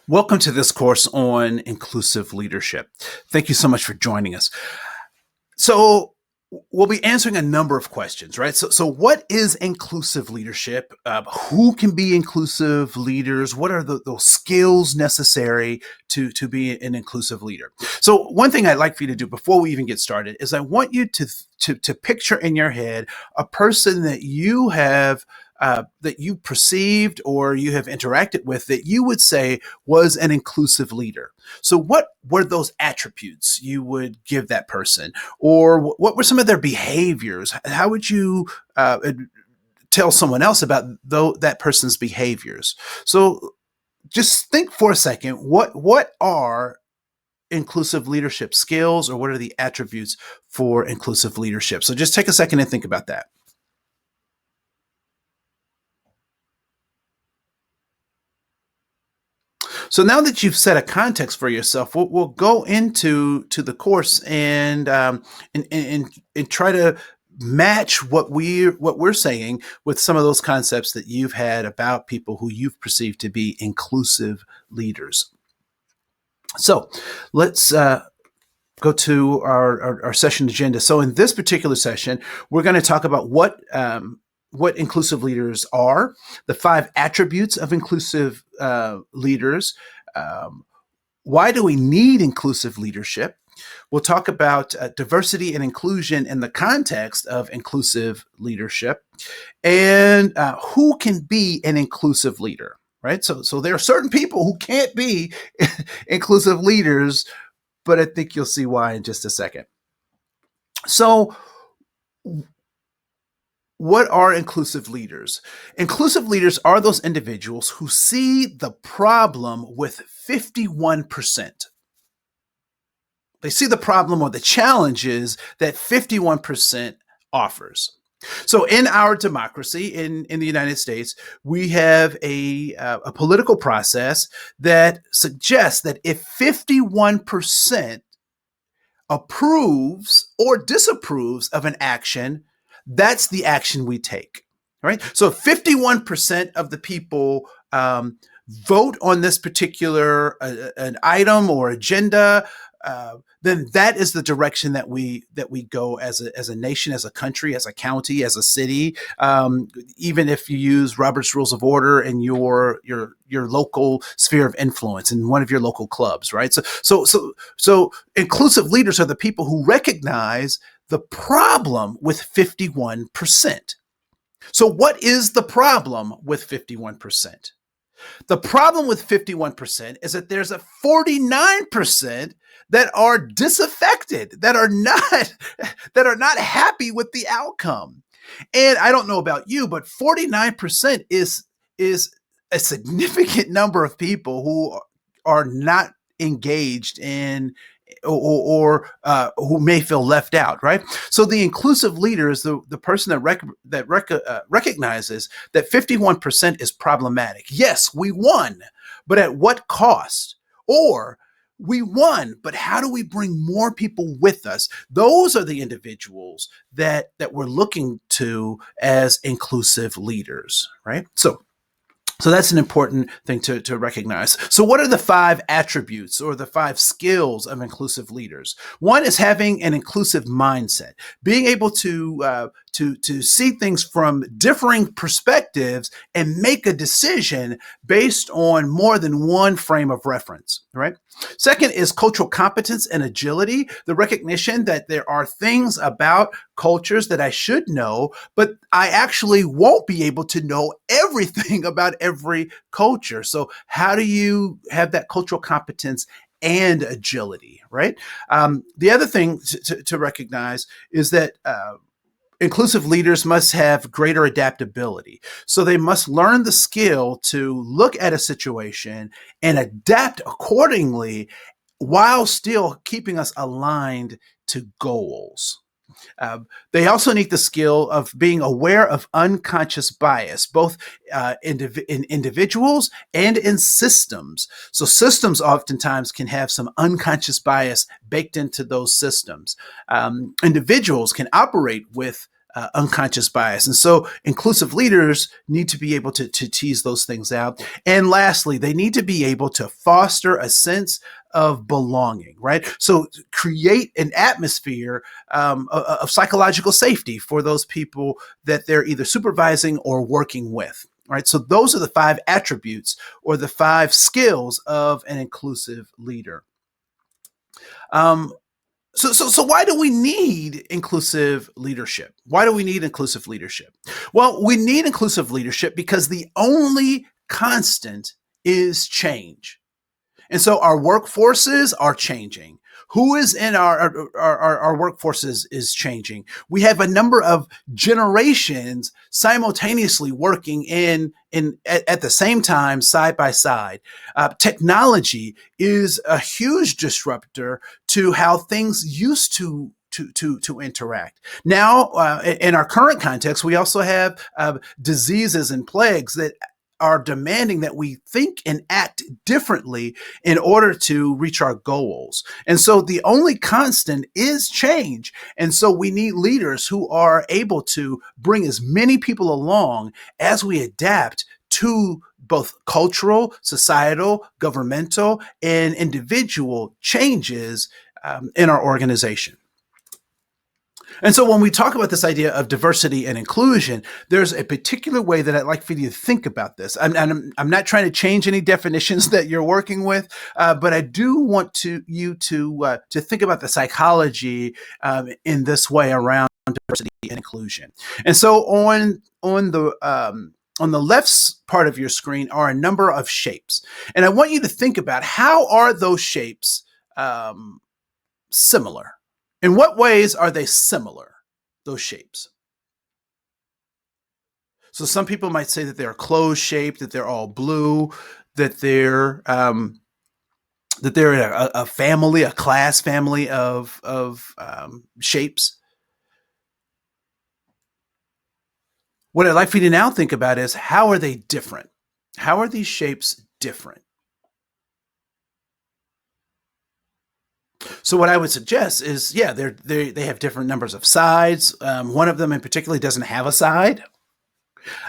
Welcome to this course on inclusive leadership. Thank you so much for joining us. So we'll be answering a number of questions, right? So what is inclusive leadership? Who can be inclusive leaders? What are those skills necessary to be an inclusive leader? So one thing I'd like for you to do before we even get started is I want you to picture in your head a person that you have that you perceived or you have interacted with that you would say was an inclusive leader. So what were those attributes you would give that person? Or what were some of their behaviors? How would you tell someone else about that person's behaviors? So just think for a second, what are inclusive leadership skills, or what are the attributes for inclusive leadership? So just take a second and think about that. So now that you've set a context for yourself, we'll go into the course and try to match what we're saying with some of those concepts that you've had about people who you've perceived to be inclusive leaders. So let's go to our session agenda. So in this particular session, we're going to talk about what inclusive leaders are, the 5 attributes of inclusive leaders. Why do we need inclusive leadership? We'll talk about diversity and inclusion in the context of inclusive leadership, and who can be an inclusive leader, right? So there are certain people who can't be inclusive leaders, but I think you'll see why in just a second. So what are inclusive leaders? Inclusive leaders are those individuals who see the problem with 51%. They see the problem or the challenges that 51% offers. So in our democracy in the United States, we have a political process that suggests that if 51% approves or disapproves of an action, that's the action we take, right? So if 51% of the people vote on this particular an item or agenda, then that is the direction that we go as a nation, as a country, as a county, as a city. Even if you use Robert's Rules of Order in your local sphere of influence in one of your local clubs, right? So inclusive leaders are the people who recognize the problem with 51%. So what is the problem with 51%? The problem with 51% is that there's a 49% that are disaffected, that are not happy with the outcome. And I don't know about you, but 49% is a significant number of people who are not engaged in or who may feel left out, right? So the inclusive leader is the person that recognizes that 51% is problematic. Yes, we won, but at what cost? Or we won, but how do we bring more people with us? Those are the individuals that we're looking to as inclusive leaders, right? So that's an important thing to recognize. So what are the 5 attributes or the 5 skills of inclusive leaders? One is having an inclusive mindset, being able to see things from differing perspectives and make a decision based on more than one frame of reference, right? Second is cultural competence and agility, the recognition that there are things about cultures that I should know, but I actually won't be able to know everything about every culture. So how do you have that cultural competence and agility, right? The other thing to recognize is that inclusive leaders must have greater adaptability. So they must learn the skill to look at a situation and adapt accordingly while still keeping us aligned to goals. They also need the skill of being aware of unconscious bias, both in individuals and in systems. So systems oftentimes can have some unconscious bias baked into those systems. Individuals can operate with unconscious bias. And so inclusive leaders need to be able to tease those things out. And lastly, they need to be able to foster a sense of belonging, right? So create an atmosphere of psychological safety for those people that they're either supervising or working with. Right. So those are the 5 attributes or the 5 skills of an inclusive leader. So why do we need inclusive leadership? Why do we need inclusive leadership? Well, we need inclusive leadership because the only constant is change. And so our workforces are changing. Who is in our workforces is changing. We have a number of generations simultaneously working at the same time, side by side. Technology is a huge disruptor to how things used to interact. Now, in our current context, we also have diseases and plagues that are demanding that we think and act differently in order to reach our goals. And so the only constant is change. And so we need leaders who are able to bring as many people along as we adapt to both cultural, societal, governmental, and individual changes in our organization. And so when we talk about this idea of diversity and inclusion, there's a particular way that I'd like for you to think about this. I'm not trying to change any definitions that you're working with, but I do want you to think about the psychology in this way around diversity and inclusion. And so on the left part of your screen are a number of shapes. And I want you to think about how are those shapes similar? In what ways are they similar, those shapes? So some people might say that they're closed shaped, that they're all blue, that they're a family, a class family of shapes. What I'd like for you to now think about is how are they different? How are these shapes different? So what I would suggest is, yeah, they have different numbers of sides. One of them in particular doesn't have a side.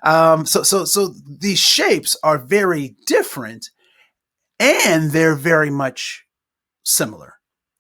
So these shapes are very different, and they're very much similar,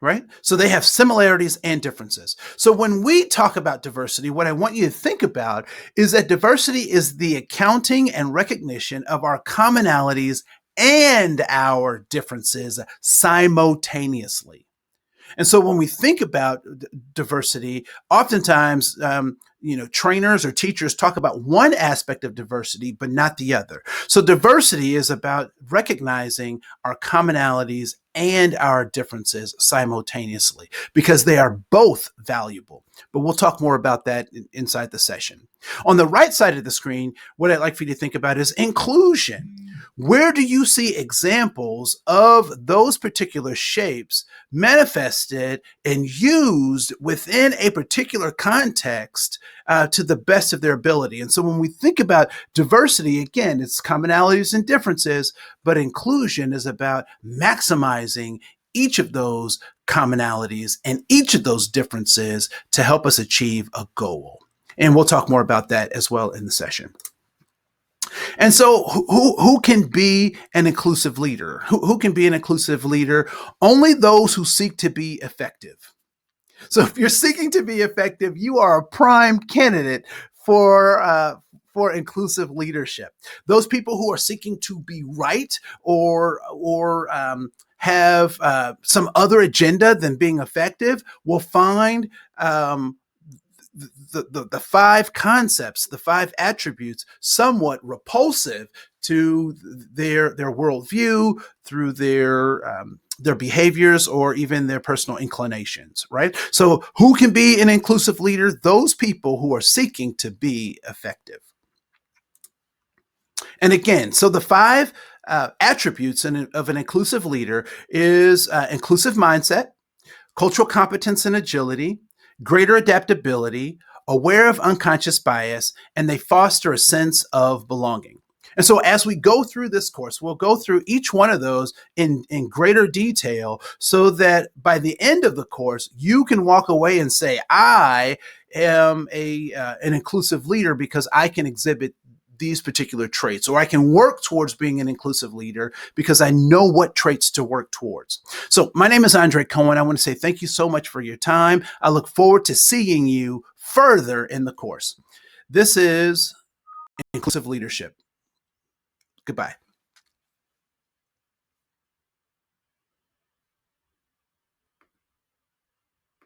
right? So they have similarities and differences. So when we talk about diversity, what I want you to think about is that diversity is the accounting and recognition of our commonalities and our differences simultaneously. And so when we think about diversity, oftentimes, trainers or teachers talk about one aspect of diversity, but not the other. So diversity is about recognizing our commonalities and our differences simultaneously because they are both valuable. But we'll talk more about that inside the session. On the right side of the screen, what I'd like for you to think about is inclusion. Where do you see examples of those particular shapes manifested and used within a particular context to the best of their ability? And so when we think about diversity, again, it's commonalities and differences, but inclusion is about maximizing each of those commonalities and each of those differences to help us achieve a goal. And we'll talk more about that as well in the session. And so who can be an inclusive leader? Who can be an inclusive leader? Only those who seek to be effective. So if you're seeking to be effective, you are a prime candidate for inclusive leadership. Those people who are seeking to be right or have some other agenda than being effective will find the 5 concepts, the 5 attributes, somewhat repulsive to their worldview, through their behaviors, or even their personal inclinations, right? So who can be an inclusive leader? Those people who are seeking to be effective. And again, so the 5 attributes of an inclusive leader is inclusive mindset, cultural competence and agility, greater adaptability, aware of unconscious bias, and they foster a sense of belonging. And so as we go through this course, we'll go through each one of those in greater detail so that by the end of the course, you can walk away and say, I am an inclusive leader because I can exhibit these particular traits, or I can work towards being an inclusive leader because I know what traits to work towards. So my name is Andre Koen. I want to say thank you so much for your time. I look forward to seeing you further in the course. This is Inclusive Leadership. Goodbye.